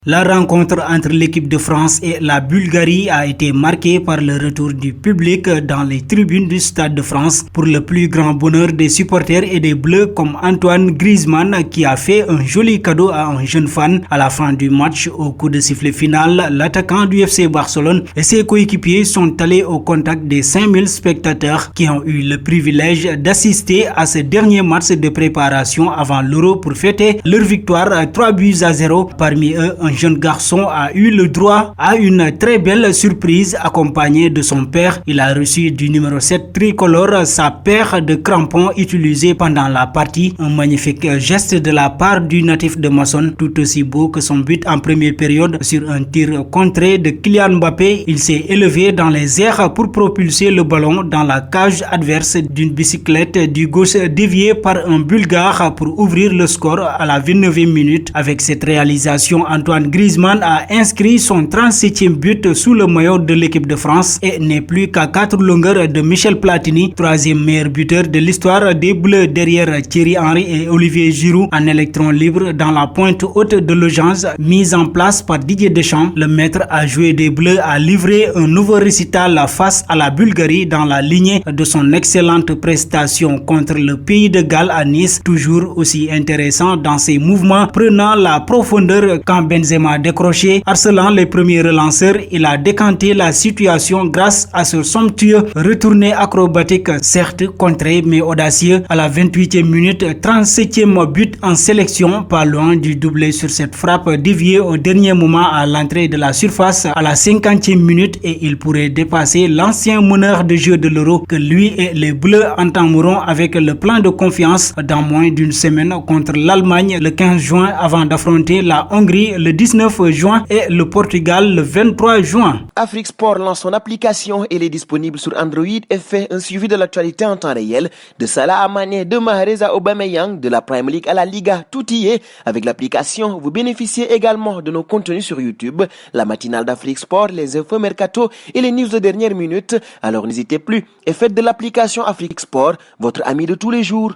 La rencontre entre l'équipe de France et la Bulgarie a été marquée par le retour du public dans les tribunes du Stade de France pour le plus grand bonheur des supporters et des Bleus comme Antoine Griezmann qui a fait un joli cadeau à un jeune fan à la fin du match. Au coup de sifflet final, l'attaquant du FC Barcelone et ses coéquipiers sont allés au contact des 5000 spectateurs qui ont eu le privilège d'assister à ce dernier match de préparation avant l'Euro pour fêter leur victoire 3-0. Parmi eux, un jeune garçon a eu le droit à une très belle surprise accompagné de son père. Il a reçu du numéro 7 tricolore sa paire de crampons utilisés pendant la partie. Un magnifique geste de la part du natif de Massone, tout aussi beau que son but en première période sur un tir contré de Kylian Mbappé. Il s'est élevé dans les airs pour propulser le ballon dans la cage adverse d'une bicyclette du gauche déviée par un Bulgare pour ouvrir le score à la 29e minute. Avec cette réalisation, Antoine Griezmann a inscrit son 37e but sous le maillot de l'équipe de France et n'est plus qu'à 4 longueurs de Michel Platini, troisième meilleur buteur de l'histoire des Bleus derrière Thierry Henry et Olivier Giroud en électron libre dans la pointe haute de l'urgence mise en place par Didier Deschamps. Le maître à jouer des Bleus a livré un nouveau récital face à la Bulgarie dans la lignée de son excellente prestation contre le pays de Galles à Nice, toujours aussi intéressant dans ses mouvements prenant la profondeur quand Benzema décroché, harcelant les premiers relanceurs. Il a décanté la situation grâce à ce somptueux retourné acrobatique, certes contré mais audacieux. À la 28e minute, 37e but en sélection, pas loin du doublé sur cette frappe déviée au dernier moment à l'entrée de la surface à la 50e minute, et il pourrait dépasser l'ancien meneur de jeu de l'Euro que lui et les Bleus entameront avec le plein de confiance dans moins d'une semaine contre l'Allemagne le 15 juin avant d'affronter la Hongrie le 19 juin et le Portugal le 23 juin. Afrique Sport lance son application. Elle est disponible sur Android et fait un suivi de l'actualité en temps réel. De Salah à Mané, de Mahrez à Aubameyang, de la Premier League à la Liga, tout y est. Avec l'application, vous bénéficiez également de nos contenus sur YouTube, la matinale d'Afrique Sport, les infos mercato et les news de dernière minute. Alors n'hésitez plus et faites de l'application Afrique Sport votre ami de tous les jours.